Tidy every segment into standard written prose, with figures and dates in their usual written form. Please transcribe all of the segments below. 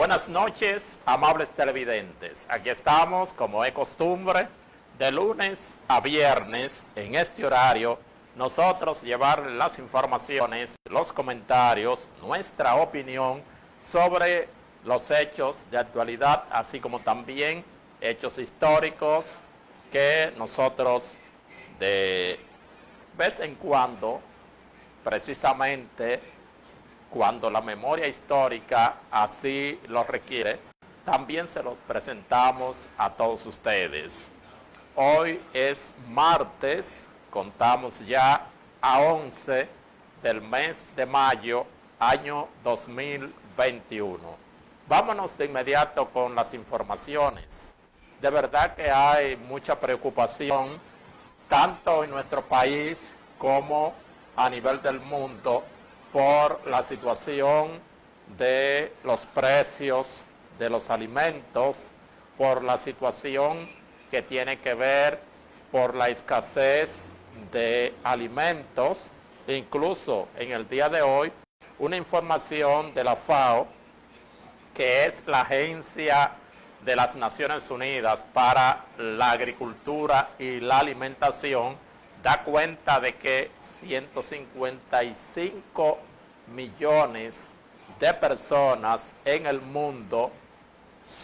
Buenas noches, amables televidentes. Aquí estamos, como es costumbre, de lunes a viernes en este horario, nosotros llevar las informaciones, los comentarios, nuestra opinión sobre los hechos de actualidad, así como también hechos históricos que nosotros de vez en cuando, precisamente cuando la memoria histórica así lo requiere, también se los presentamos a todos ustedes. Hoy es martes, contamos ya a 11 del mes de mayo, año 2021. Vámonos de inmediato con las informaciones. De verdad que hay mucha preocupación, tanto en nuestro país como a nivel del mundo, por la situación de los precios de los alimentos, por la situación que tiene que ver por la escasez de alimentos. Incluso en el día de hoy, una información de la FAO, que es la Agencia de las Naciones Unidas para la Agricultura y la Alimentación, da cuenta de que 155 millones de personas en el mundo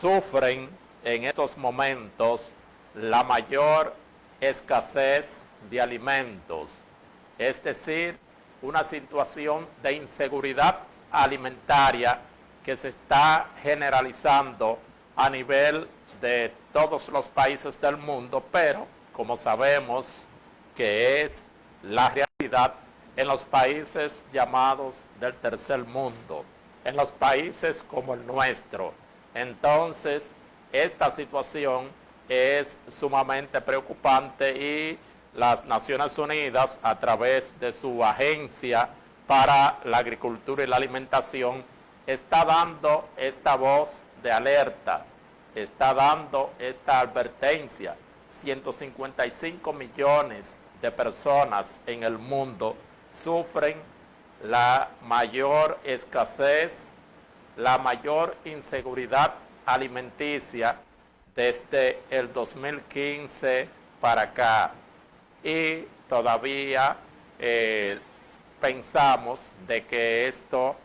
sufren en estos momentos la mayor escasez de alimentos, es decir, una situación de inseguridad alimentaria que se está generalizando a nivel de todos los países del mundo, pero como sabemos que es la realidad en los países llamados del tercer mundo, en los países como el nuestro. Entonces, esta situación es sumamente preocupante y las Naciones Unidas, a través de su Agencia para la Agricultura y la Alimentación, está dando esta voz de alerta, está dando esta advertencia. 155 millones de personas en el mundo sufren la mayor escasez, la mayor inseguridad alimenticia desde el 2015 para acá, y todavía pensamos de que esto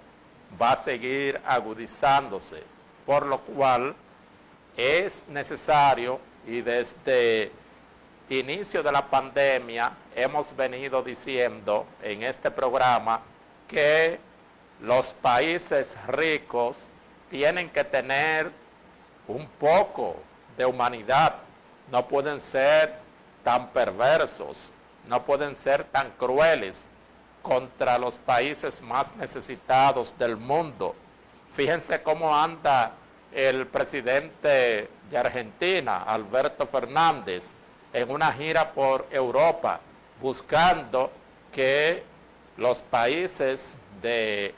va a seguir agudizándose, por lo cual es necesario, y desde inicio de la pandemia hemos venido diciendo en este programa que los países ricos tienen que tener un poco de humanidad, no pueden ser tan perversos, no pueden ser tan crueles contra los países más necesitados del mundo. Fíjense cómo anda el presidente de Argentina, Alberto Fernández, en una gira por Europa, buscando que los países del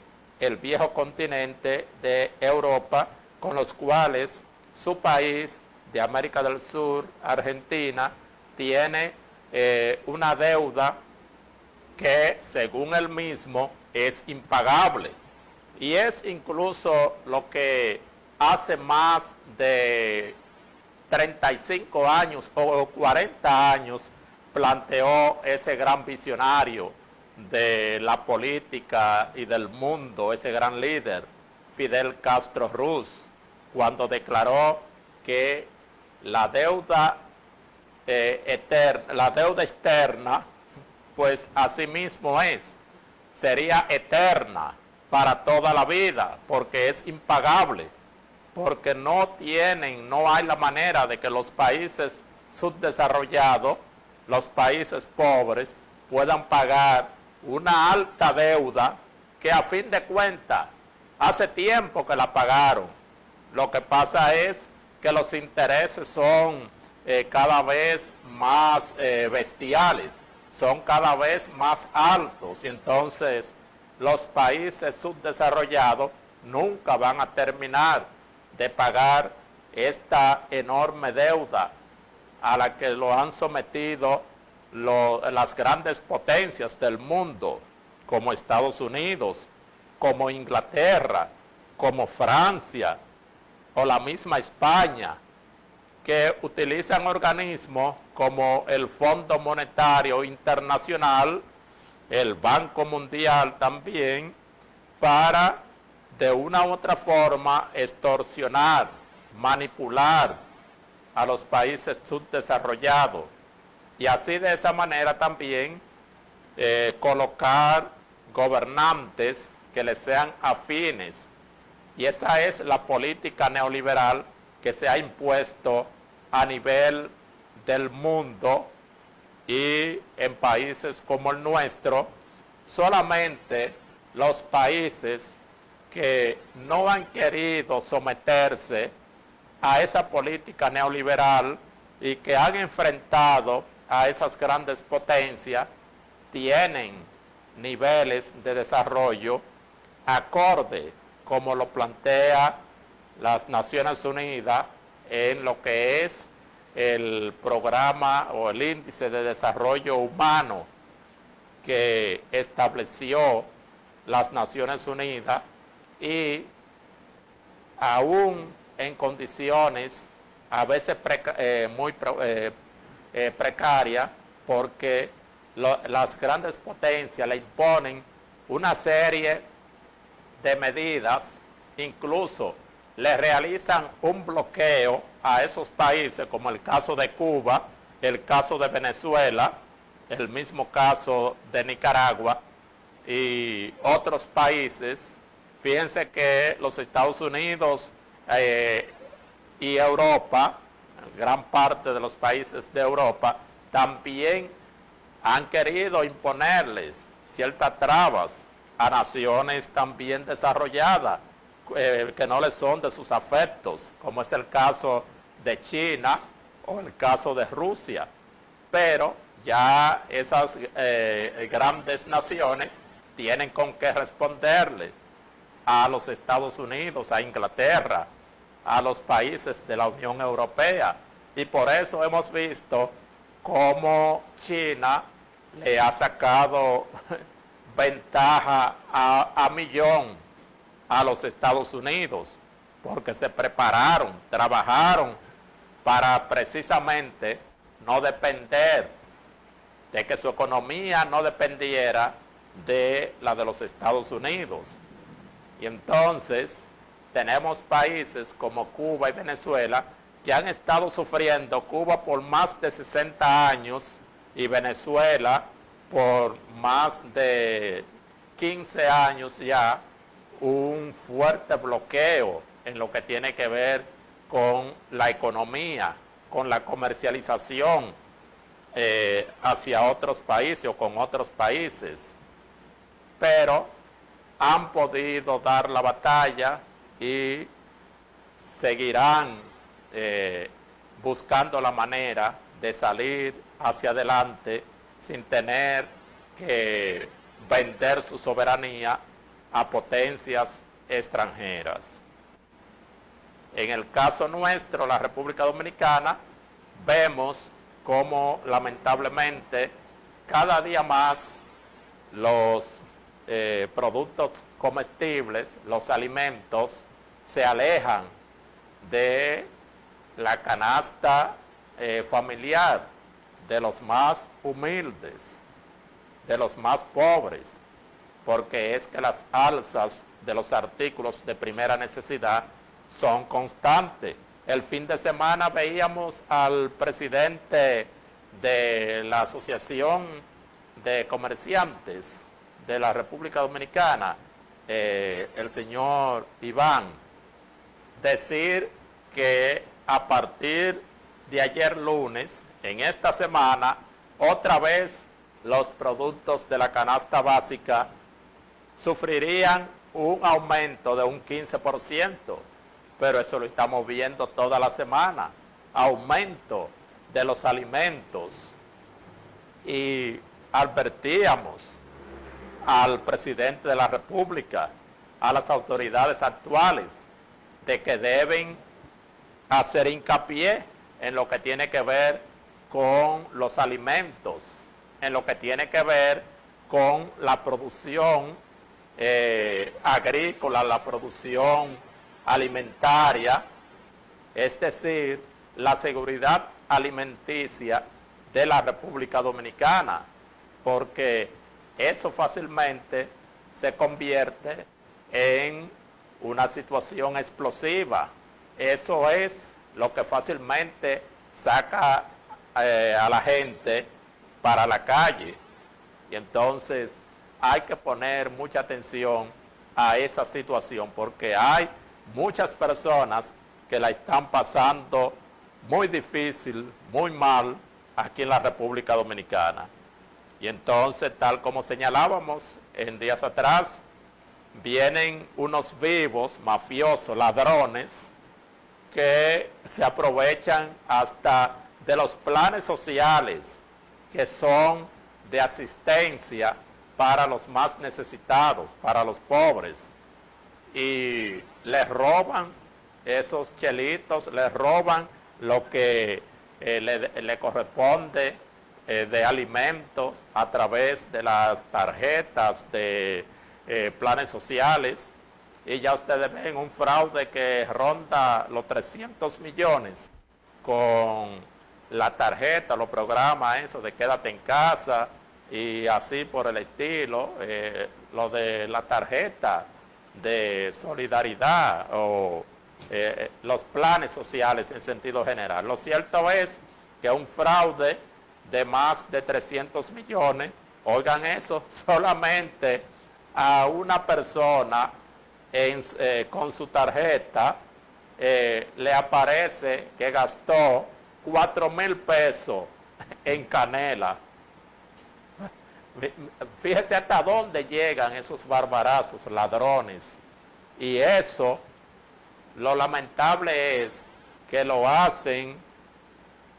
viejo continente de Europa, con los cuales su país de América del Sur, Argentina, tiene una deuda que, según él mismo, es impagable. Y es incluso lo que hace más de 35 años o 40 años planteó ese gran visionario de la política y del mundo, ese gran líder, Fidel Castro Ruz, cuando declaró que la deuda la deuda externa, pues así mismo sería eterna para toda la vida, porque es impagable, porque no hay la manera de que los países subdesarrollados, los países pobres, puedan pagar una alta deuda que, a fin de cuentas, hace tiempo que la pagaron. Lo que pasa es que los intereses son cada vez más bestiales, son cada vez más altos, y entonces los países subdesarrollados nunca van a terminar de pagar esta enorme deuda a la que lo han sometido las grandes potencias del mundo, como Estados Unidos, como Inglaterra, como Francia, o la misma España, que utilizan organismos como el Fondo Monetario Internacional, el Banco Mundial también, para de una u otra forma extorsionar, manipular a los países subdesarrollados y así de esa manera también colocar gobernantes que les sean afines. Y esa es la política neoliberal que se ha impuesto a nivel del mundo, y en países como el nuestro, solamente los países que no han querido someterse a esa política neoliberal y que han enfrentado a esas grandes potencias tienen niveles de desarrollo acorde como lo plantea las Naciones Unidas en lo que es el programa o el índice de desarrollo humano que estableció las Naciones Unidas, y aún en condiciones a veces muy precarias, porque las grandes potencias le imponen una serie de medidas, incluso le realizan un bloqueo a esos países, como el caso de Cuba, el caso de Venezuela, el mismo caso de Nicaragua y otros países. Fíjense que los Estados Unidos y Europa, gran parte de los países de Europa, también han querido imponerles ciertas trabas a naciones también desarrolladas, que no les son de sus afectos, como es el caso de China o el caso de Rusia. Pero ya esas grandes naciones tienen con qué responderles a los Estados Unidos, a Inglaterra, a los países de la Unión Europea. Y por eso hemos visto cómo China le ha sacado ventaja a millón a los Estados Unidos, porque se prepararon, trabajaron para precisamente no depender, de que su economía no dependiera de la de los Estados Unidos. Y entonces tenemos países como Cuba y Venezuela que han estado sufriendo, Cuba por más de 60 años y Venezuela por más de 15 años ya, un fuerte bloqueo en lo que tiene que ver con la economía, con la comercialización hacia otros países o con otros países. Pero han podido dar la batalla y seguirán buscando la manera de salir hacia adelante sin tener que vender su soberanía a potencias extranjeras. En el caso nuestro, la República Dominicana, vemos cómo lamentablemente cada día más los productos comestibles, los alimentos, se alejan de la canasta familiar, de los más humildes, de los más pobres, porque es que las alzas de los artículos de primera necesidad son constantes. El fin de semana veíamos al presidente de la Asociación de Comerciantes de la República Dominicana, el señor Iván, decir que a partir de ayer lunes, en esta semana, otra vez los productos de la canasta básica sufrirían un aumento de un 15%, pero eso lo estamos viendo toda la semana, aumento de los alimentos, y advertíamos al presidente de la República, a las autoridades actuales, de que deben hacer hincapié en lo que tiene que ver con los alimentos, en lo que tiene que ver con la producción agrícola, la producción alimentaria, es decir, la seguridad alimenticia de la República Dominicana, porque eso fácilmente se convierte en una situación explosiva. Eso es lo que fácilmente saca a la gente para la calle. Y entonces hay que poner mucha atención a esa situación, porque hay muchas personas que la están pasando muy difícil, muy mal aquí en la República Dominicana. Y entonces, tal como señalábamos en días atrás, vienen unos vivos, mafiosos, ladrones, que se aprovechan hasta de los planes sociales que son de asistencia para los más necesitados, para los pobres, y les roban esos chelitos, les roban lo que le corresponde de alimentos a través de las tarjetas de planes sociales, y ya ustedes ven un fraude que ronda los 300 millones con la tarjeta, los programas, eso de quédate en casa y así por el estilo, lo de la tarjeta de solidaridad o los planes sociales en sentido general. Lo cierto es que un fraude de más de 300 millones, oigan eso, solamente a una persona con su tarjeta le aparece que gastó 4,000 pesos en canela. Fíjense hasta dónde llegan esos barbarazos, ladrones. Y eso, lo lamentable es que lo hacen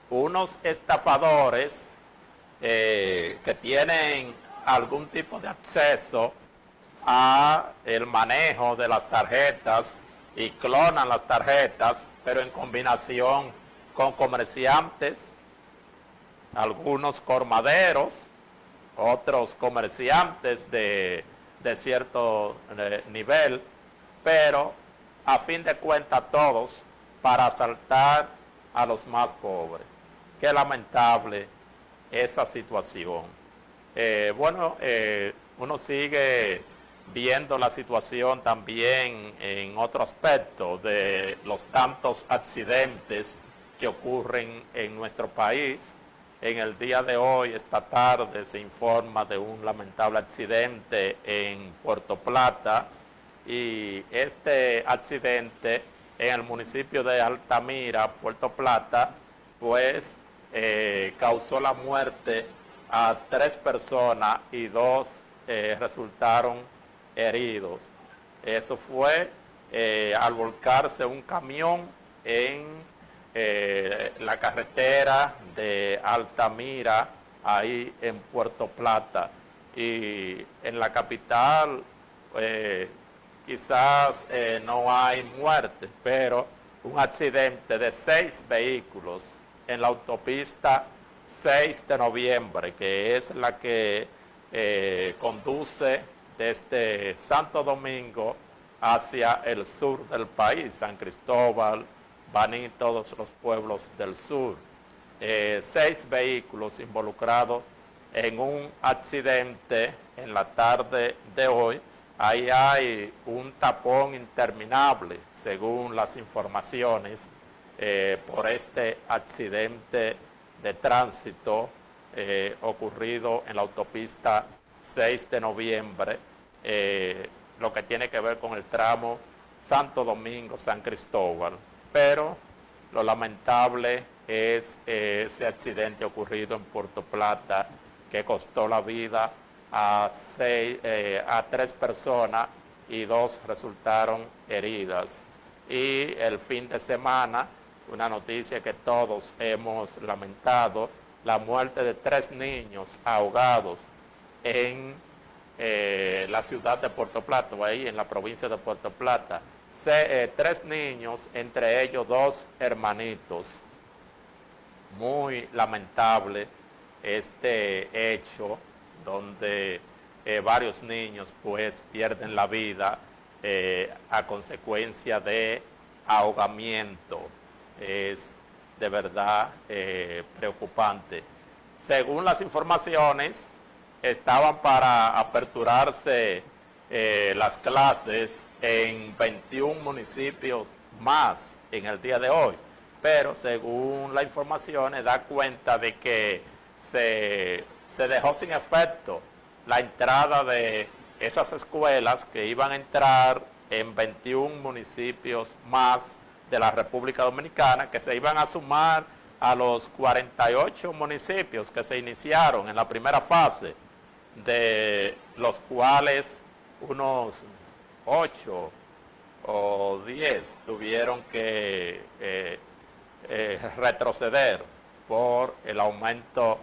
unos estafadores que tienen algún tipo de acceso a el manejo de las tarjetas y clonan las tarjetas, pero en combinación con comerciantes, algunos colmaderos, otros comerciantes de cierto nivel, pero a fin de cuentas todos para asaltar a los más pobres. Qué lamentable esa situación. Uno sigue viendo la situación también en otro aspecto de los tantos accidentes que ocurren en nuestro país. En el día de hoy, esta tarde, se informa de un lamentable accidente en Puerto Plata, y este accidente en el municipio de Altamira, Puerto Plata, pues causó la muerte a 3 personas y 2 resultaron heridos. Eso fue al volcarse un camión en la carretera de Altamira, ahí en Puerto Plata. Y en la capital quizás no hay muertes, pero un accidente de 6 vehículos en la autopista 6 de noviembre, que es la que conduce desde Santo Domingo hacia el sur del país, San Cristóbal, Baní, todos los pueblos del sur. 6 vehículos involucrados en un accidente en la tarde de hoy. Ahí hay un tapón interminable, según las informaciones, por este accidente de tránsito ocurrido en la autopista 6 de noviembre, lo que tiene que ver con el tramo Santo Domingo-San Cristóbal. Pero lo lamentable es ese accidente ocurrido en Puerto Plata, que costó la vida a 3 personas y 2 resultaron heridas. Y el fin de semana, una noticia que todos hemos lamentado, la muerte de 3 niños ahogados en la ciudad de Puerto Plata, ahí en la provincia de Puerto Plata. 3 niños, entre ellos 2 hermanitos. Muy lamentable este hecho, donde varios niños pues pierden la vida a consecuencia de ahogamiento. es de verdad preocupante. Según las informaciones, estaban para aperturarse las clases en 21 municipios más en el día de hoy, pero según las informaciones da cuenta de que se dejó sin efecto la entrada de esas escuelas que iban a entrar en 21 municipios más de la República Dominicana, que se iban a sumar a los 48 municipios que se iniciaron en la primera fase, de los cuales unos 8 o 10 tuvieron que retroceder por el aumento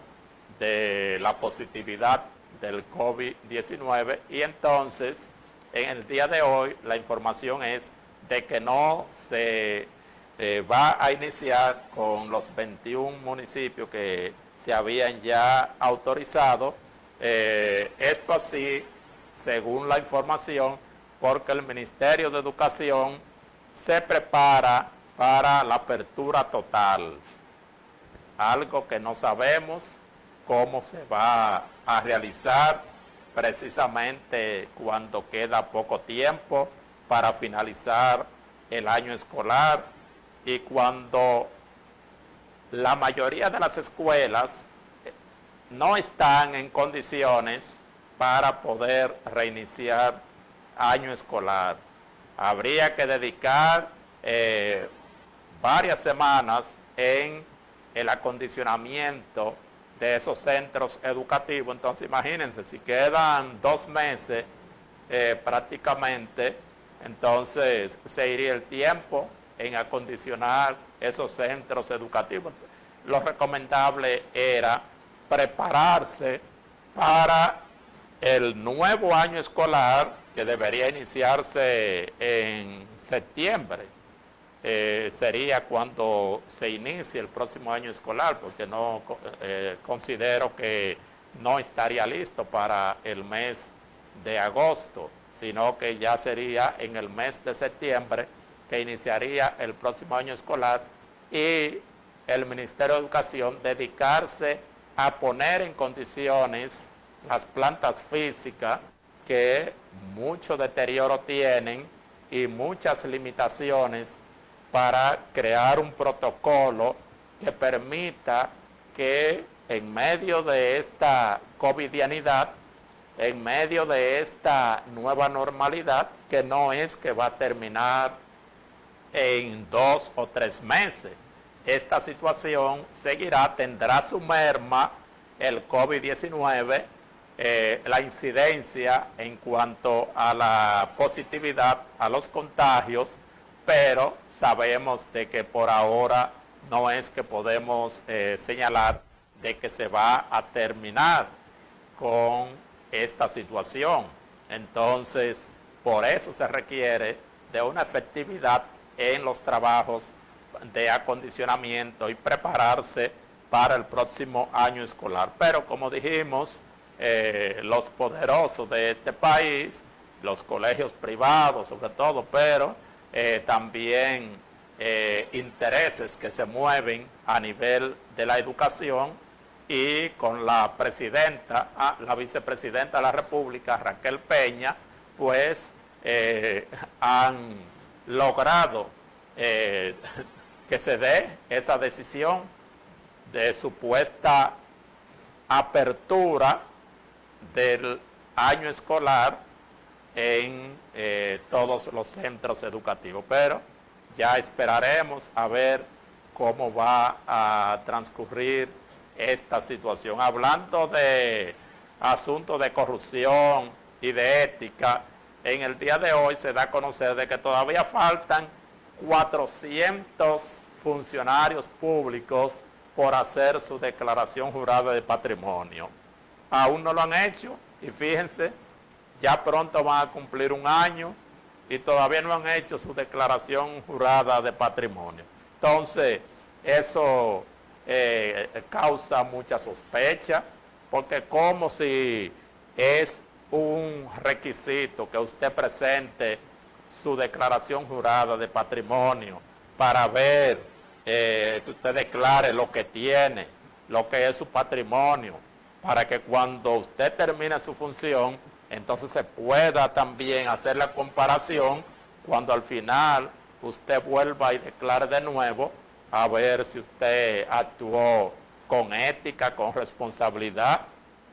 de la positividad del COVID-19, y entonces en el día de hoy la información es de que no se va a iniciar con los 21 municipios que se habían ya autorizado. Esto así, según la información, porque el Ministerio de Educación se prepara para la apertura total, algo que no sabemos cómo se va a realizar precisamente cuando queda poco tiempo para finalizar el año escolar y cuando la mayoría de las escuelas no están en condiciones para poder reiniciar año escolar. Habría que dedicar varias semanas en el acondicionamiento de esos centros educativos. Entonces imagínense, si quedan 2 meses prácticamente, entonces se iría el tiempo en acondicionar esos centros educativos. Lo recomendable era prepararse para el nuevo año escolar, que debería iniciarse en septiembre. Sería cuando se inicie el próximo año escolar, porque no considero que no estaría listo para el mes de agosto, sino que ya sería en el mes de septiembre que iniciaría el próximo año escolar, y el Ministerio de Educación dedicarse a poner en condiciones las plantas físicas que mucho deterioro tienen y muchas limitaciones, para crear un protocolo que permita que en medio de esta covidianidad, en medio de esta nueva normalidad, que no es que va a terminar en 2 o 3 meses, esta situación seguirá, tendrá su merma el COVID-19, la incidencia en cuanto a la positividad, a los contagios, pero sabemos de que por ahora no es que podemos señalar de que se va a terminar con esta situación. Entonces, por eso se requiere de una efectividad en los trabajos de acondicionamiento y prepararse para el próximo año escolar. Pero como dijimos, los poderosos de este país, los colegios privados sobre todo, pero también intereses que se mueven a nivel de la educación, y con la presidenta, la vicepresidenta de la República, Raquel Peña, pues han logrado que se dé esa decisión de supuesta apertura del año escolar en todos los centros educativos. Pero ya esperaremos a ver cómo va a transcurrir esta situación. Hablando de asuntos de corrupción y de ética, en el día de hoy se da a conocer de que todavía faltan 400 funcionarios públicos por hacer su declaración jurada de patrimonio. Aún no lo han hecho, y fíjense, ya pronto van a cumplir 1 año y todavía no han hecho su declaración jurada de patrimonio. Entonces, eso causa mucha sospecha, porque como si es un requisito que usted presente su declaración jurada de patrimonio para ver que usted declare lo que tiene, lo que es su patrimonio, para que cuando usted termine su función, entonces se pueda también hacer la comparación cuando al final usted vuelva y declare de nuevo, a ver si usted actuó con ética, con responsabilidad,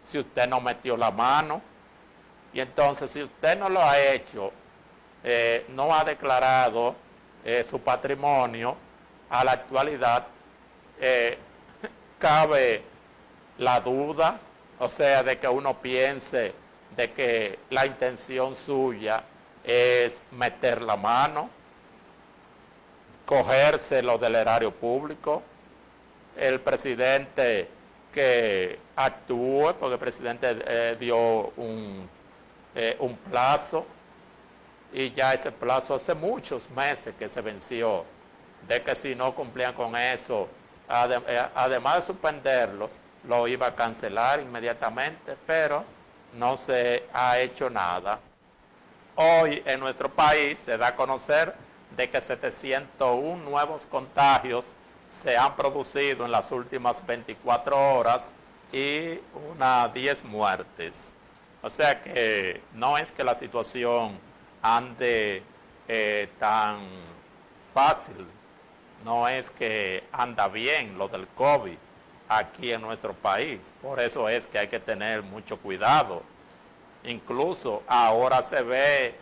si usted no metió la mano. Y entonces, si usted no lo ha hecho, no ha declarado su patrimonio, a la actualidad cabe la duda, o sea, de que uno piense de que la intención suya es meter la mano, cogerse lo del erario público. El presidente que actúe, porque el presidente dio un plazo, y ya ese plazo hace muchos meses que se venció, de que si no cumplían con eso, además de suspenderlos, lo iba a cancelar inmediatamente, pero no se ha hecho nada. Hoy en nuestro país se da a conocer de que 701 nuevos contagios se han producido en las últimas 24 horas y unas 10 muertes. O sea que no es que la situación ande tan fácil, no es que anda bien lo del COVID aquí en nuestro país. Por eso es que hay que tener mucho cuidado. Incluso ahora se ve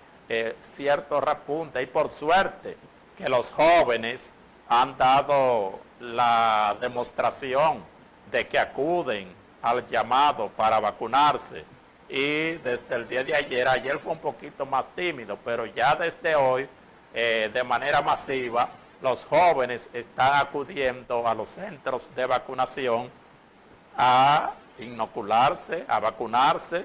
cierto repunte, y por suerte que los jóvenes han dado la demostración de que acuden al llamado para vacunarse. Y desde el día de ayer fue un poquito más tímido, pero ya desde hoy, de manera masiva, los jóvenes están acudiendo a los centros de vacunación a inocularse, a vacunarse.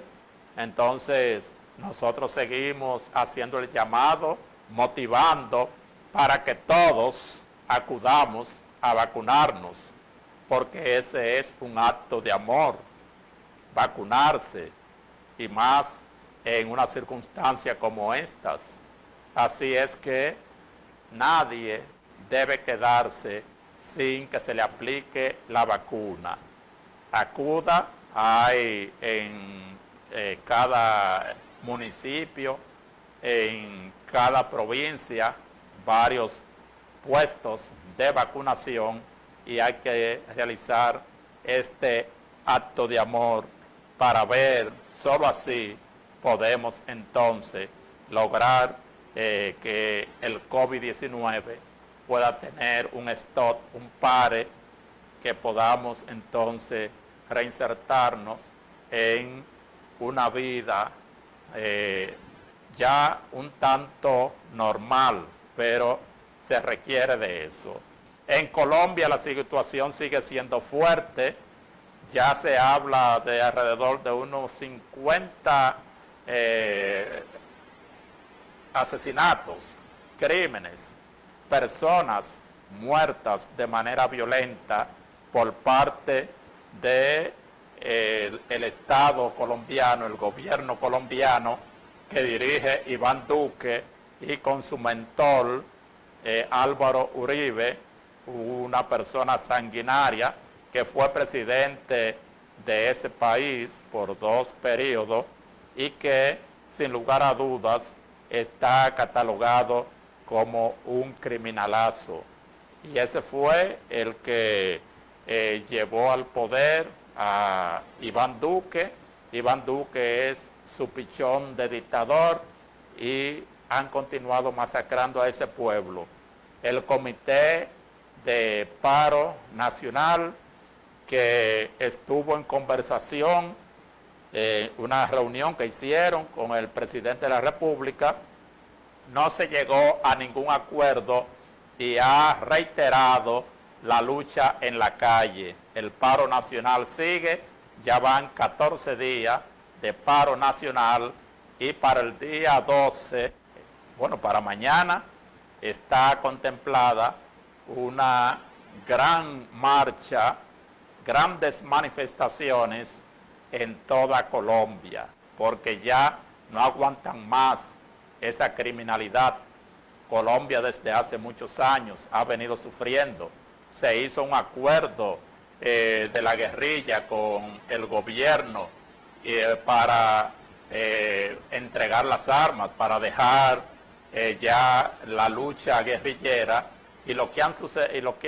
Entonces, nosotros seguimos haciendo el llamado, motivando para que todos acudamos a vacunarnos, porque ese es un acto de amor, vacunarse, y más en una circunstancia como estas. Así es que nadie debe quedarse sin que se le aplique la vacuna. Acuda, hay en cada municipio, en cada provincia, varios puestos de vacunación, y hay que realizar este acto de amor para ver, solo así podemos entonces lograr que el COVID-19 pueda tener un stop, un pare, que podamos entonces reinsertarnos en una vida ya un tanto normal, pero se requiere de eso. En Colombia la situación sigue siendo fuerte, ya se habla de alrededor de unos 50 asesinatos, crímenes, personas muertas de manera violenta por parte de el Estado colombiano, el gobierno colombiano que dirige Iván Duque, y con su mentor Álvaro Uribe, una persona sanguinaria que fue presidente de ese país por 2 periodos y que sin lugar a dudas está catalogado como un criminalazo. Y ese fue el que llevó al poder a Iván Duque. Iván Duque es su pichón de dictador, y han continuado masacrando a ese pueblo. El Comité de Paro Nacional, que estuvo en conversación, una reunión que hicieron con el presidente de la República, no se llegó a ningún acuerdo y ha reiterado la lucha en la calle. El paro nacional sigue, ya van 14 días de paro nacional, y para el día 12, bueno, para mañana, está contemplada una gran marcha, grandes manifestaciones en toda Colombia, porque ya no aguantan más esa criminalidad. Colombia desde hace muchos años ha venido sufriendo se hizo un acuerdo de la guerrilla con el gobierno para entregar las armas, para dejar ya la lucha guerrillera, y lo que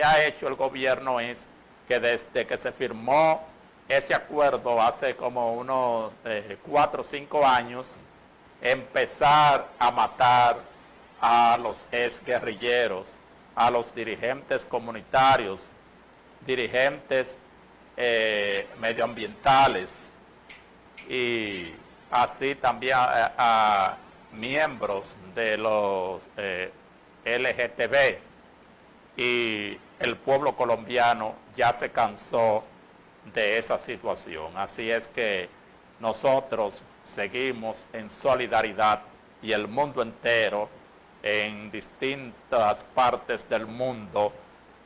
ha hecho el gobierno es que desde que se firmó ese acuerdo hace como unos 4 o 5 años, empezar a matar a los exguerrilleros, a los dirigentes comunitarios, dirigentes medioambientales, y así también a miembros de los LGTB, y el pueblo colombiano ya se cansó de esa situación. Así es que nosotros seguimos en solidaridad, y el mundo entero, en distintas partes del mundo,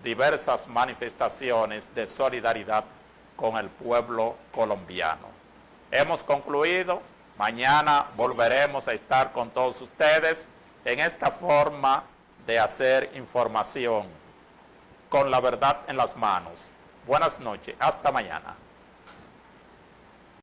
diversas manifestaciones de solidaridad con el pueblo colombiano. Hemos concluido. Mañana volveremos a estar con todos ustedes en esta forma de hacer información con la verdad en las manos. Buenas noches, hasta mañana.